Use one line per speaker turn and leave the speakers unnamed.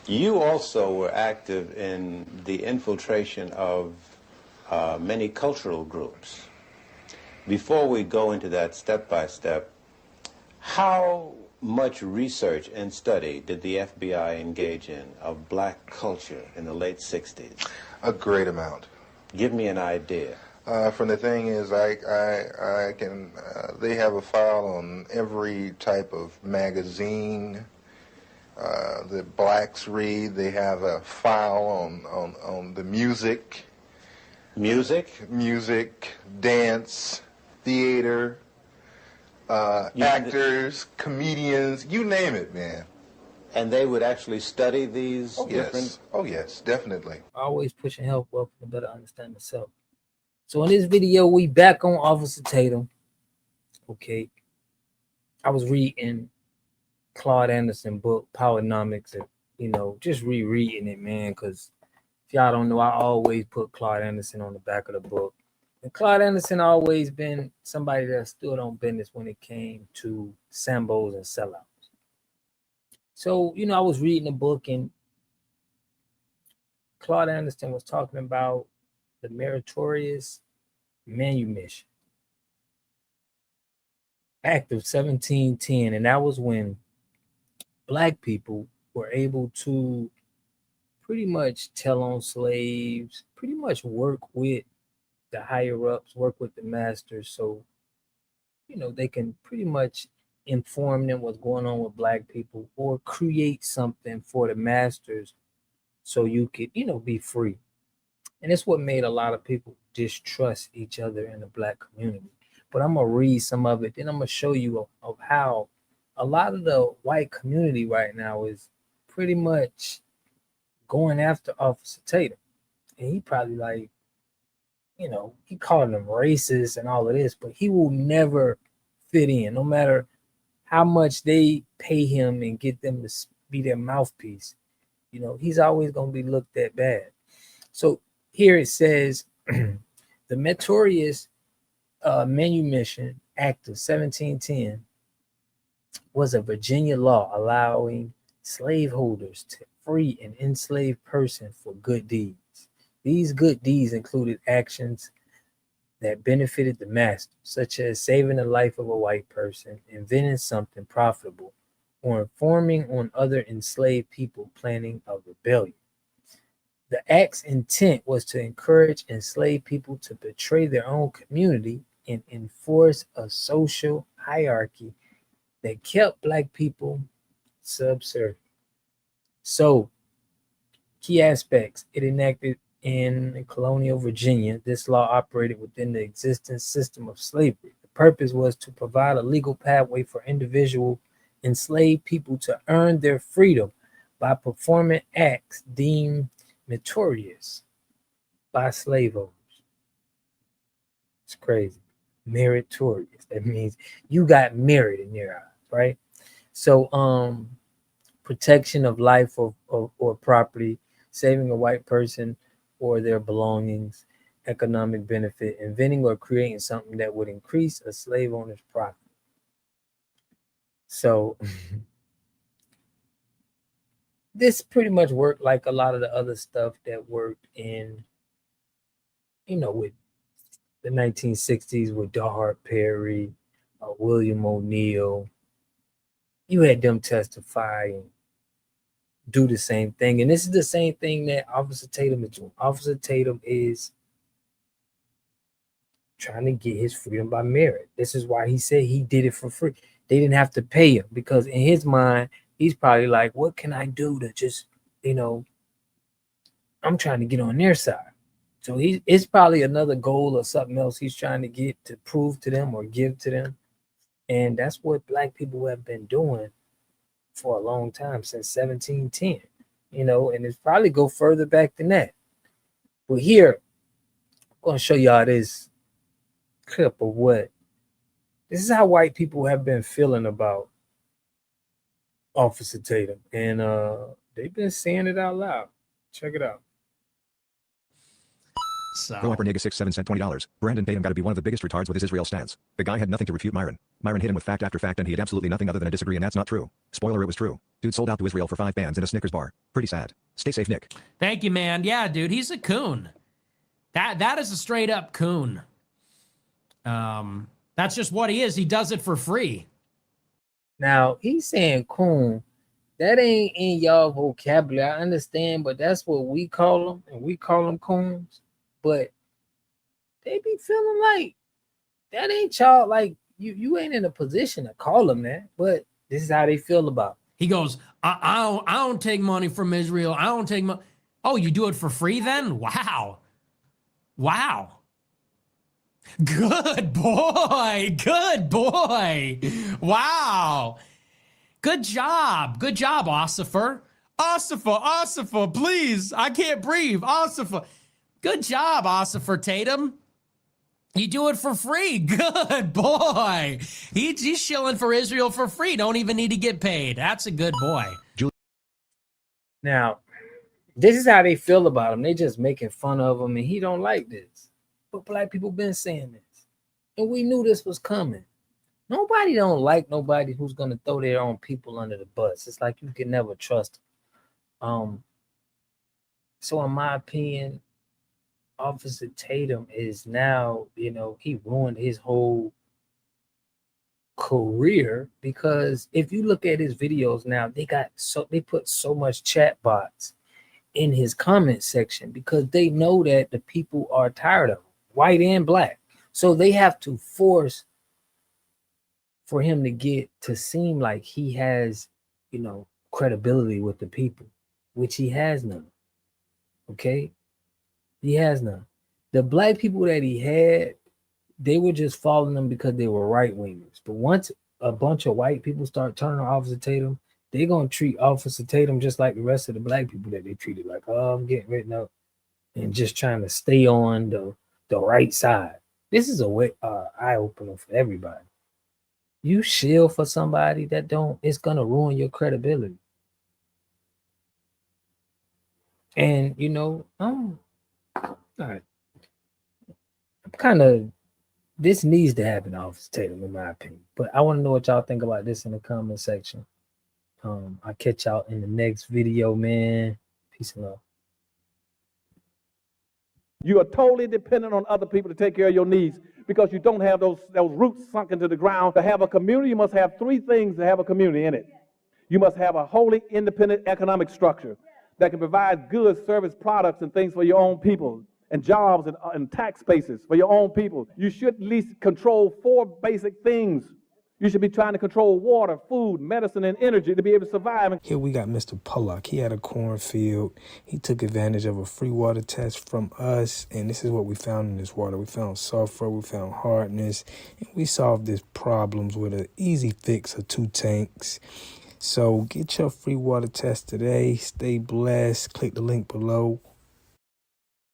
You also were active in the infiltration of many cultural groups. Before we go into that step by step, how much research and study did the FBI engage in of black culture in the late 60s?
A great amount.
Give me an idea.
From the thing is, I can. They have a file on every type of magazine that blacks read. They have a file on the music. Music, dance, theater, actors, comedians, you name it, man.
And they would actually study these different...
Yes. Oh, yes, definitely.
Always pushing help, welcome to better understand myself. So in this video, we back on Officer Tatum. Okay. I was reading Claude Anderson book, Powernomics, and, just rereading it, man, because if y'all don't know, I always put Claude Anderson on the back of the book. And Claude Anderson always been somebody that stood on business when it came to Sambos and sellouts. So, I was reading the book, and Claude Anderson was talking about the Meritorious Manumission Act of 1710, and that was when black people were able to pretty much tell on slaves, pretty much work with the higher ups, work with the masters, so they can pretty much inform them what's going on with black people or create something for the masters so you could be free. And it's what made a lot of people distrust each other in the black community. But I'm going to read some of it. Then I'm going to show you of how a lot of the white community right now is pretty much going after Officer Tatum. And he probably he called them racist and all of this, but he will never fit in, no matter how much they pay him and get them to be their mouthpiece. He's always going to be looked at bad. So here it says, the Meritorious Manumission Act of 1710 was a Virginia law allowing slaveholders to free an enslaved person for good deeds. These good deeds included actions that benefited the master, such as saving the life of a white person, inventing something profitable, or informing on other enslaved people planning a rebellion. The act's intent was to encourage enslaved people to betray their own community and enforce a social hierarchy that kept black people subservient. So, key aspects: it enacted in colonial Virginia. This law operated within the existing system of slavery. The purpose was to provide a legal pathway for individual enslaved people to earn their freedom by performing acts deemed meritorious by slaveholders. It's crazy. Meritorious. That means you got merit in your eyes, right? So, protection of life or property, saving a white person or their belongings, economic benefit, inventing or creating something that would increase a slave owner's profit. So this pretty much worked like a lot of the other stuff that worked in, with the 1960s with Dahart Perry, William O'Neill. You had them testify and do the same thing. And this is the same thing that Officer Tatum is doing. Officer Tatum is trying to get his freedom by merit. This is why he said he did it for free. They didn't have to pay him, because in his mind, he's probably like, what can I do to just, I'm trying to get on their side. So it's probably another goal or something else he's trying to get to prove to them or give to them. And that's what black people have been doing for a long time, since 1710, and it's probably go further back than that. But here, I'm going to show y'all this clip of this is how white people have been feeling about Officer Tatum. And they've been saying it out loud. Check it out.
So.
Go Upper Nega 67 sent $20. Brandon Tatum got to be one of the biggest retards with his Israel stance. The guy had nothing to refute Myron. Myron hit him with fact after fact and he had absolutely nothing other than a disagree, and that's not true. Spoiler, it was true. Dude sold out to Israel for 5 bands in a Snickers bar. Pretty sad. Stay safe, Nick.
Thank you, man. Yeah, dude, he's a coon. That is a straight up coon. That's just what he is. He does it for free.
Now, he's saying coon. That ain't in y'all vocabulary. I understand, but that's what we call them, and we call them coons. But they be feeling like that ain't y'all. Like you ain't in a position to call them that. But this is how they feel about it.
He goes, I don't take money from Israel. I don't take money. Oh, you do it for free then? Wow. Good boy. Wow. Good job, Officer. Officer, please. I can't breathe. Officer. Good job, Officer Tatum. You do it for free. Good boy. He's shilling for Israel for free. Don't even need to get paid. That's a good boy.
Now, this is how they feel about him. They just making fun of him, and he don't like this. But black people been saying this, and we knew this was coming. Nobody don't like nobody who's going to throw their own people under the bus. It's like you can never trust them. So in my opinion, Officer Tatum is now, he ruined his whole career, because if you look at his videos now, they put so much chat bots in his comment section because they know that the people are tired of him, white and black. So they have to force for him to get to seem like he has, credibility with the people, which he has none. Okay? He has none. The black people that he had, they were just following him because they were right wingers. But once a bunch of white people start turning on Officer Tatum, they're going to treat Officer Tatum just like the rest of the black people that they treated. Like, oh, I'm getting written up, and just trying to stay on the right side. This is a eye-opener for everybody. You shield for somebody that it's gonna ruin your credibility. And all right. This needs to happen to Officer Tatum, in my opinion. But I want to know what y'all think about this in the comment section. I'll catch y'all in the next video, man. Peace and love.
You are totally dependent on other people to take care of your needs because you don't have those roots sunk into the ground. To have a community, you must have 3 things to have a community in it. You must have a wholly independent economic structure that can provide goods, service, products, and things for your own people, and jobs and tax bases for your own people. You should at least control 4 basic things. You should be trying to control water, food, medicine, and energy to be able to survive.
Here we got Mr. Pollock. He had a cornfield. He took advantage of a free water test from us, and this is what we found in this water. We found sulfur, we found hardness, and we solved these problems with an easy fix of 2 tanks. So get your free water test today. Stay blessed. Click the link below.